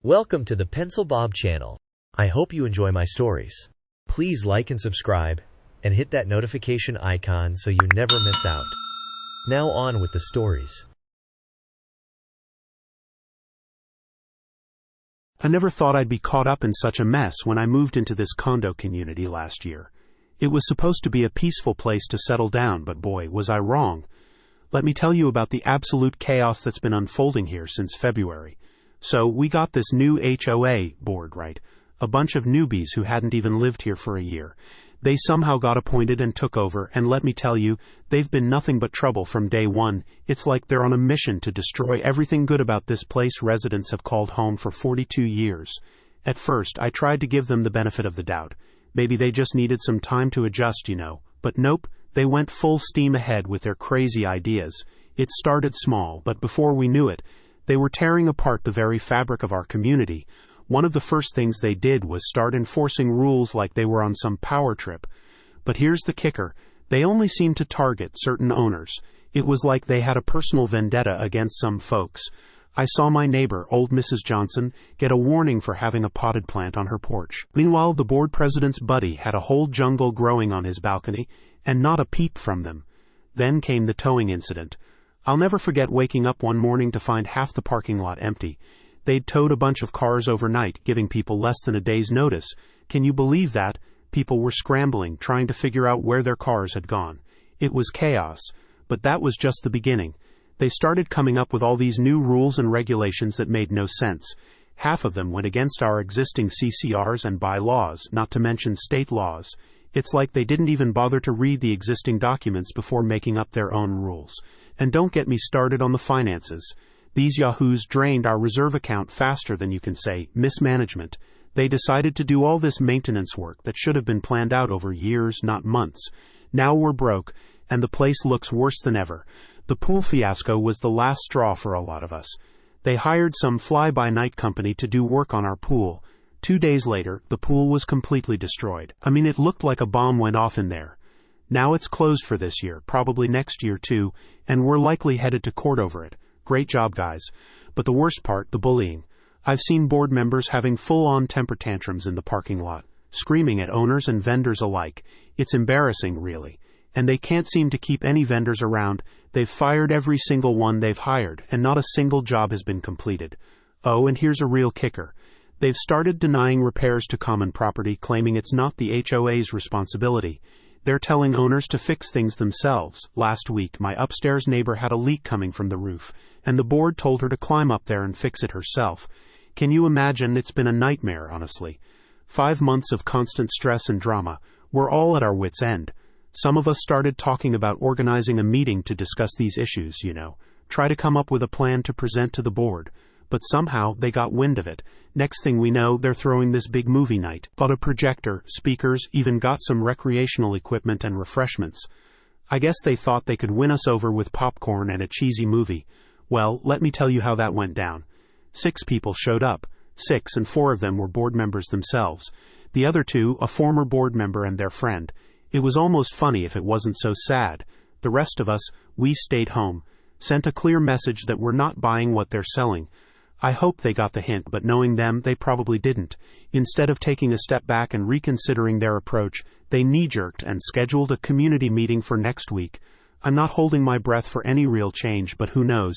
Welcome to the Pencil Bob channel. I hope you enjoy my stories. Please like and subscribe, and hit that notification icon so you never miss out. Now on with the stories. I never thought I'd be caught up in such a mess when I moved into this condo community last year. It was supposed to be a peaceful place to settle down, but boy, was I wrong. Let me tell you about the absolute chaos that's been unfolding here since February. So, we got this new HOA board, right? A bunch of newbies who hadn't even lived here for a year. They somehow got appointed and took over, and let me tell you, they've been nothing but trouble from day one. It's like they're on a mission to destroy everything good about this place residents have called home for 42 years. At first, I tried to give them the benefit of the doubt. Maybe they just needed some time to adjust, But nope, they went full steam ahead with their crazy ideas. It started small, but before we knew it, they were tearing apart the very fabric of our community. One of the first things they did was start enforcing rules like they were on some power trip. But here's the kicker. They only seemed to target certain owners. It was like they had a personal vendetta against some folks. I saw my neighbor, old Mrs. Johnson, get a warning for having a potted plant on her porch. Meanwhile, the board president's buddy had a whole jungle growing on his balcony, and not a peep from them. Then came the towing incident. I'll never forget waking up one morning to find half the parking lot empty. They'd towed a bunch of cars overnight, giving people less than a day's notice. Can you believe that? People were scrambling, trying to figure out where their cars had gone. It was chaos, but that was just the beginning. They started coming up with all these new rules and regulations that made no sense. Half of them went against our existing CCRs and bylaws, not to mention state laws. It's like they didn't even bother to read the existing documents before making up their own rules. And don't get me started on the finances. These yahoos drained our reserve account faster than you can say. Mismanagement. They decided to do all this maintenance work that should have been planned out over years, not months. Now we're broke, and the place looks worse than ever. The pool fiasco was the last straw for a lot of us. They hired some fly-by-night company to do work on our pool. 2 days later, the pool was completely destroyed. It looked like a bomb went off in there. Now it's closed for this year, probably next year too, and we're likely headed to court over it. Great job, guys. But the worst part, the bullying. I've seen board members having full-on temper tantrums in the parking lot, screaming at owners and vendors alike. It's embarrassing, really. And they can't seem to keep any vendors around. They've fired every single one they've hired, and not a single job has been completed. Oh, and here's a real kicker. They've started denying repairs to common property, claiming it's not the HOA's responsibility. They're telling owners to fix things themselves. Last week, my upstairs neighbor had a leak coming from the roof, and the board told her to climb up there and fix it herself. Can you imagine? It's been a nightmare, honestly. 5 months of constant stress and drama. We're all at our wits' end. Some of us started talking about organizing a meeting to discuss these issues, Try to come up with a plan to present to the board. But somehow they got wind of it. Next thing we know, they're throwing this big movie night. Bought a projector, speakers, even got some recreational equipment and refreshments. I guess they thought they could win us over with popcorn and a cheesy movie. Well, let me tell you how that went down. 6 people showed up. 6, and 4 of them were board members themselves. The other 2, a former board member and their friend. It was almost funny if it wasn't so sad. The rest of us, we stayed home. Sent a clear message that we're not buying what they're selling. I hope they got the hint, but knowing them, they probably didn't. Instead of taking a step back and reconsidering their approach, they knee-jerked and scheduled a community meeting for next week. I'm not holding my breath for any real change, but who knows?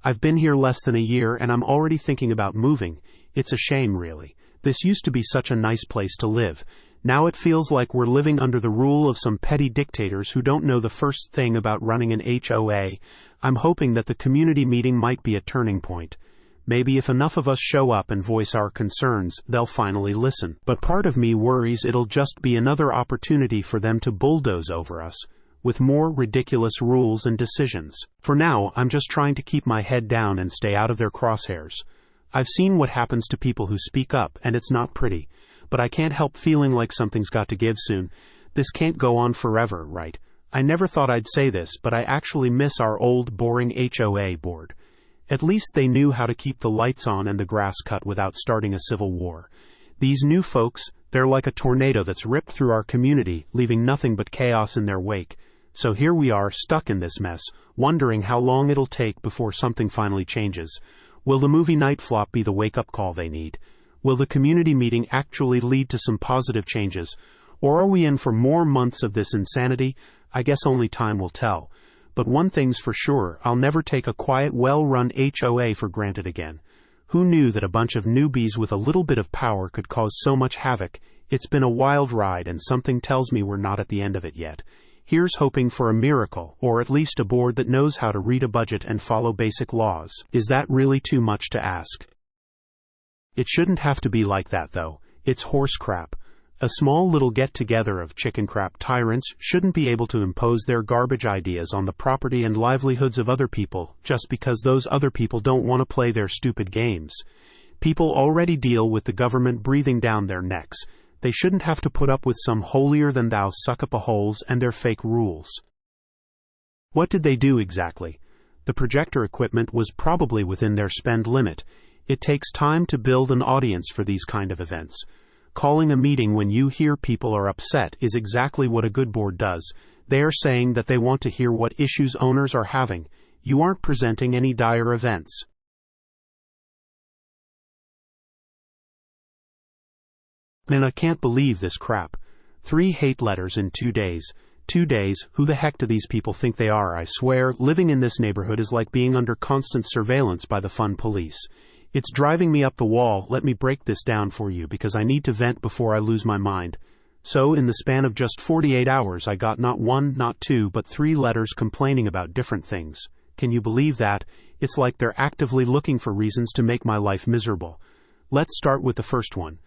I've been here less than a year, and I'm already thinking about moving. It's a shame, really. This used to be such a nice place to live. Now it feels like we're living under the rule of some petty dictators who don't know the first thing about running an HOA. I'm hoping that the community meeting might be a turning point. Maybe if enough of us show up and voice our concerns, they'll finally listen. But part of me worries it'll just be another opportunity for them to bulldoze over us, with more ridiculous rules and decisions. For now, I'm just trying to keep my head down and stay out of their crosshairs. I've seen what happens to people who speak up, and it's not pretty. But I can't help feeling like something's got to give soon. This can't go on forever, right? I never thought I'd say this, but I actually miss our old, boring HOA board. At least they knew how to keep the lights on and the grass cut without starting a civil war. These new folks, they're like a tornado that's ripped through our community, leaving nothing but chaos in their wake. So here we are, stuck in this mess, wondering how long it'll take before something finally changes. Will the movie night flop be the wake-up call they need? Will the community meeting actually lead to some positive changes? Or are we in for more months of this insanity? I guess only time will tell. But one thing's for sure, I'll never take a quiet, well-run HOA for granted again. Who knew that a bunch of newbies with a little bit of power could cause so much havoc? It's been a wild ride, and something tells me we're not at the end of it yet. Here's hoping for a miracle, or at least a board that knows how to read a budget and follow basic laws. Is that really too much to ask? It shouldn't have to be like that, though. It's horse crap. A small little get-together of chicken crap tyrants shouldn't be able to impose their garbage ideas on the property and livelihoods of other people just because those other people don't want to play their stupid games. People already deal with the government breathing down their necks. They shouldn't have to put up with some holier-than-thou suck-up-a-holes and their fake rules. What did they do exactly? The projector equipment was probably within their spend limit. It takes time to build an audience for these kind of events. Calling a meeting when you hear people are upset is exactly what a good board does. They are saying that they want to hear what issues owners are having. You aren't presenting any dire events. Man, I can't believe this crap. 3 hate letters in 2 days. 2 days, who the heck do these people think they are? I swear, living in this neighborhood is like being under constant surveillance by the fun police. It's driving me up the wall. Let me break this down for you because I need to vent before I lose my mind. So, in the span of just 48 hours, I got not 1, not 2, but 3 letters complaining about different things. Can you believe that? It's like they're actively looking for reasons to make my life miserable. Let's start with the first one.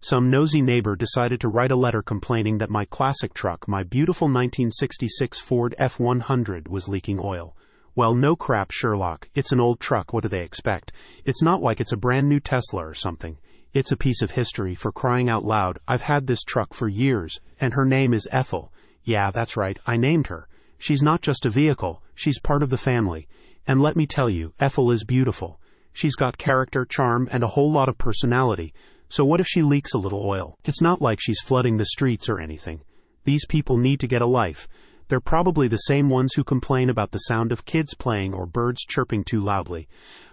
Some nosy neighbor decided to write a letter complaining that my classic truck, my beautiful 1966 Ford F-100, was leaking oil. Well, no crap, Sherlock. It's an old truck. What do they expect? It's not like it's a brand new Tesla or something. It's a piece of history, for crying out loud. I've had this truck for years, and her name is Ethel. Yeah, that's right, I named her. She's not just a vehicle, she's part of the family. And let me tell you, Ethel is beautiful. She's got character, charm, and a whole lot of personality. So what if she leaks a little oil? It's not like she's flooding the streets or anything. These people need to get a life. They're probably the same ones who complain about the sound of kids playing or birds chirping too loudly.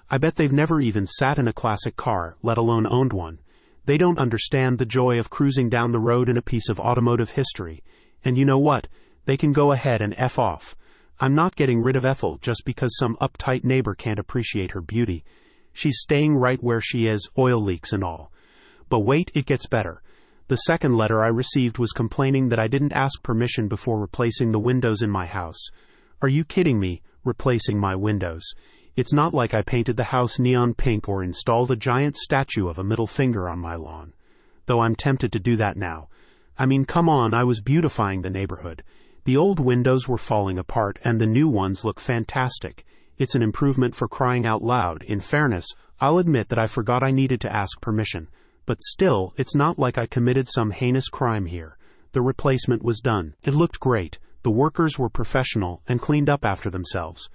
I bet they've never even sat in a classic car, let alone owned one. They don't understand the joy of cruising down the road in a piece of automotive history. And you know what? They can go ahead and F off. I'm not getting rid of Ethel just because some uptight neighbor can't appreciate her beauty. She's staying right where she is, oil leaks and all. But wait, it gets better. The second letter I received was complaining that I didn't ask permission before replacing the windows in my house. Are you kidding me? Replacing my windows. It's not like I painted the house neon pink or installed a giant statue of a middle finger on my lawn. Though I'm tempted to do that now. I mean, come on, I was beautifying the neighborhood. The old windows were falling apart and the new ones look fantastic. It's an improvement, for crying out loud. In fairness, I'll admit that I forgot I needed to ask permission. But still, it's not like I committed some heinous crime here. The replacement was done. It looked great. The workers were professional and cleaned up after themselves.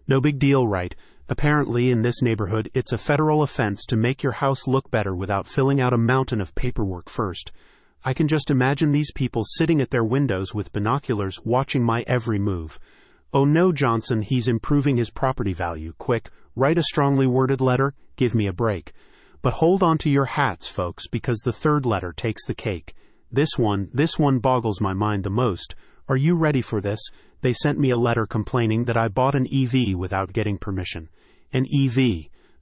No big deal, right? Apparently, in this neighborhood, it's a federal offense to make your house look better without filling out a mountain of paperwork first. I can just imagine these people sitting at their windows with binoculars watching my every move. Oh no, Johnson, he's improving his property value. Quick, write a strongly worded letter. Give me a break. But hold on to your hats, folks, because the third letter takes the cake. This one boggles my mind the most. Are you ready for this? They sent me a letter complaining that I bought an EV without getting permission. An EV,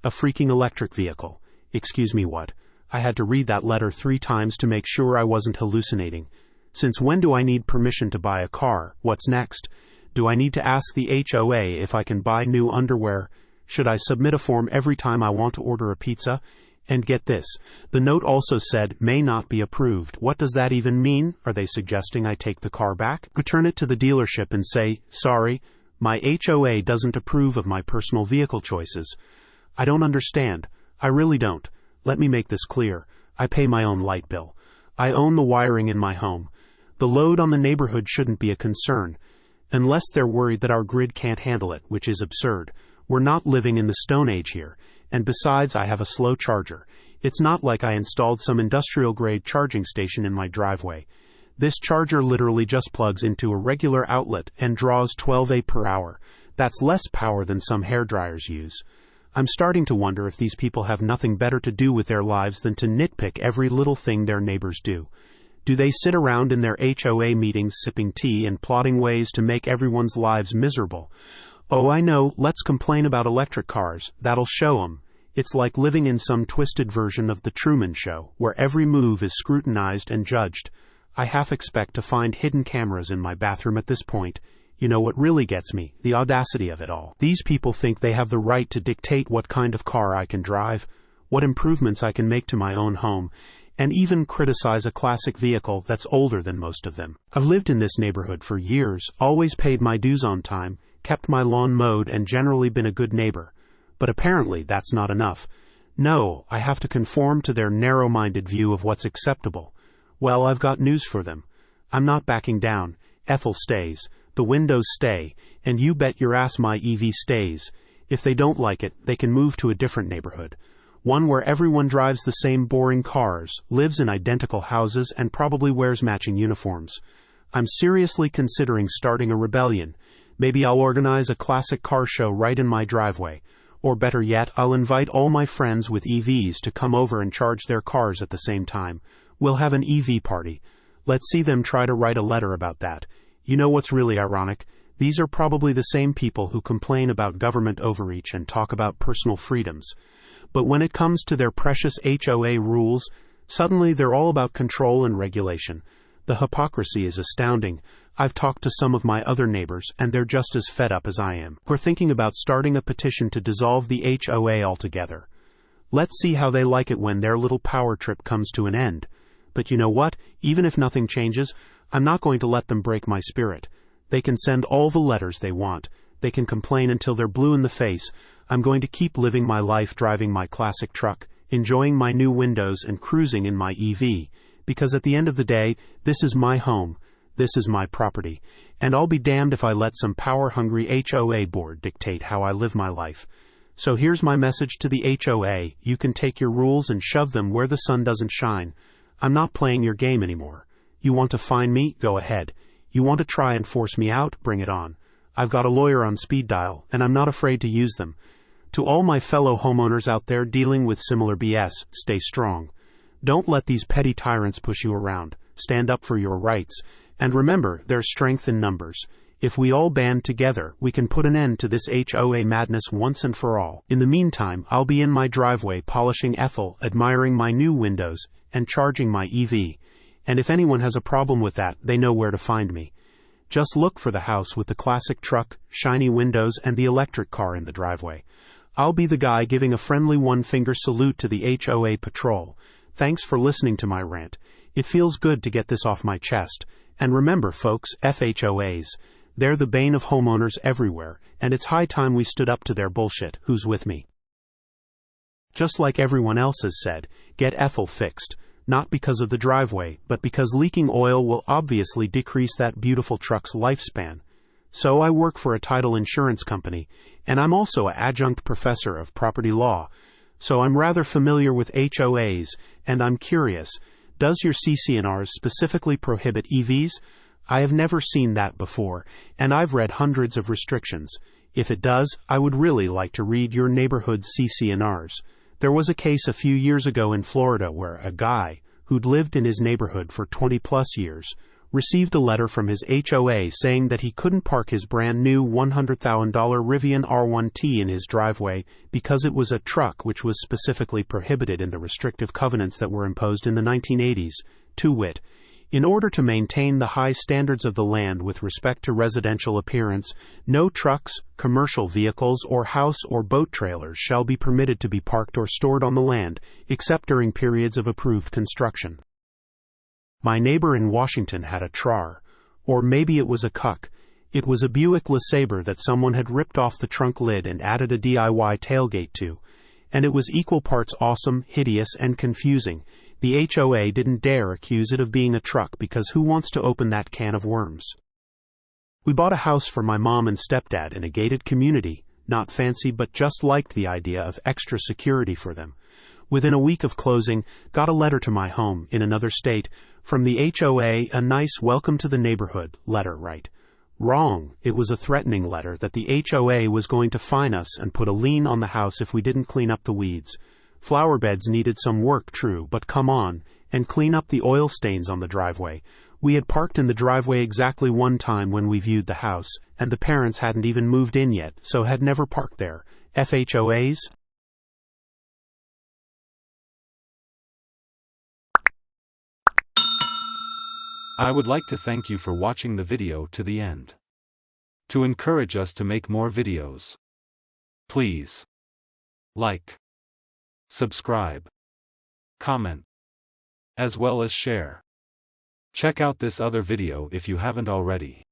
a freaking electric vehicle. Excuse me, what? I had to read that letter 3 times to make sure I wasn't hallucinating. Since when do I need permission to buy a car? What's next? Do I need to ask the HOA if I can buy new underwear? Should I submit a form every time I want to order a pizza? And get this, the note also said, may not be approved. What does that even mean? Are they suggesting I take the car back? Return it to the dealership and say, sorry, my HOA doesn't approve of my personal vehicle choices. I don't understand. I really don't. Let me make this clear. I pay my own light bill. I own the wiring in my home. The load on the neighborhood shouldn't be a concern. Unless they're worried that our grid can't handle it, which is absurd. We're not living in the Stone Age here. And besides, I have a slow charger. It's not like I installed some industrial-grade charging station in my driveway. This charger literally just plugs into a regular outlet and draws 12 A per hour. That's less power than some hairdryers use. I'm starting to wonder if these people have nothing better to do with their lives than to nitpick every little thing their neighbors do. Do they sit around in their HOA meetings sipping tea and plotting ways to make everyone's lives miserable? Oh, I know, let's complain about electric cars. That'll show 'em. It's like living in some twisted version of The Truman Show, where every move is scrutinized and judged. I half expect to find hidden cameras in my bathroom at this point. You know what really gets me? The audacity of it all. These people think they have the right to dictate what kind of car I can drive, what improvements I can make to my own home, and even criticize a classic vehicle that's older than most of them. I've lived in this neighborhood for years, always paid my dues on time, kept my lawn mowed, and generally been a good neighbor. But apparently that's not enough. No, I have to conform to their narrow-minded view of what's acceptable. Well, I've got news for them. I'm not backing down. Ethel stays. The windows stay. And you bet your ass my EV stays. If they don't like it, they can move to a different neighborhood. One where everyone drives the same boring cars, lives in identical houses, and probably wears matching uniforms. I'm seriously considering starting a rebellion. Maybe I'll organize a classic car show right in my driveway. Or better yet, I'll invite all my friends with EVs to come over and charge their cars at the same time. We'll have an EV party. Let's see them try to write a letter about that. You know what's really ironic? These are probably the same people who complain about government overreach and talk about personal freedoms. But when it comes to their precious HOA rules, suddenly they're all about control and regulation. The hypocrisy is astounding. I've talked to some of my other neighbors, and they're just as fed up as I am. We're thinking about starting a petition to dissolve the HOA altogether. Let's see how they like it when their little power trip comes to an end. But you know what? Even if nothing changes, I'm not going to let them break my spirit. They can send all the letters they want. They can complain until they're blue in the face. I'm going to keep living my life driving my classic truck, enjoying my new windows, and cruising in my EV. Because at the end of the day, this is my home. This is my property. And I'll be damned if I let some power-hungry HOA board dictate how I live my life. So here's my message to the HOA. You can take your rules and shove them where the sun doesn't shine. I'm not playing your game anymore. You want to fine me? Go ahead. You want to try and force me out? Bring it on. I've got a lawyer on speed dial, and I'm not afraid to use them. To all my fellow homeowners out there dealing with similar BS, stay strong. Don't let these petty tyrants push you around. Stand up for your rights. And remember, there's strength in numbers. If we all band together, we can put an end to this HOA madness once and for all. In the meantime, I'll be in my driveway polishing Ethel, admiring my new windows, and charging my EV. And if anyone has a problem with that, they know where to find me. Just look for the house with the classic truck, shiny windows, and the electric car in the driveway. I'll be the guy giving a friendly one-finger salute to the HOA patrol. Thanks for listening to my rant. It feels good to get this off my chest. And remember, folks, FHOAs. They're the bane of homeowners everywhere, and it's high time we stood up to their bullshit. Who's with me? Just like everyone else has said, get Ethel fixed. Not because of the driveway, but because leaking oil will obviously decrease that beautiful truck's lifespan. So I work for a title insurance company, and I'm also an adjunct professor of property law. So I'm rather familiar with HOAs, and I'm curious, does your CC&Rs specifically prohibit EVs? I have never seen that before, and I've read hundreds of restrictions. If it does, I would really like to read your neighborhood's CC&Rs. There was a case a few years ago in Florida where a guy, who'd lived in his neighborhood for 20-plus years, received a letter from his HOA saying that he couldn't park his brand-new $100,000 Rivian R1T in his driveway because it was a truck, which was specifically prohibited in the restrictive covenants that were imposed in the 1980s, to wit, in order to maintain the high standards of the land with respect to residential appearance, no trucks, commercial vehicles, or house or boat trailers shall be permitted to be parked or stored on the land, except during periods of approved construction. My neighbor in Washington had a TRAR, or maybe it was a cuck. It was a Buick LeSabre that someone had ripped off the trunk lid and added a DIY tailgate to, and it was equal parts awesome, hideous, and confusing. The HOA didn't dare accuse it of being a truck because who wants to open that can of worms? We bought a house for my mom and stepdad in a gated community, not fancy but just liked the idea of extra security for them. Within a week of closing, got a letter to my home in another state from the HOA, a nice welcome to the neighborhood letter, right? Wrong. It was a threatening letter that the HOA was going to fine us and put a lien on the house if we didn't clean up the weeds. Flower beds needed some work, true, but come on, and clean up the oil stains on the driveway. We had parked in the driveway exactly one time when we viewed the house, and the parents hadn't even moved in yet, so had never parked there. FHOAs? I would like to thank you for watching the video to the end. To encourage us to make more videos, please like, subscribe, comment, as well as share. Check out this other video if you haven't already.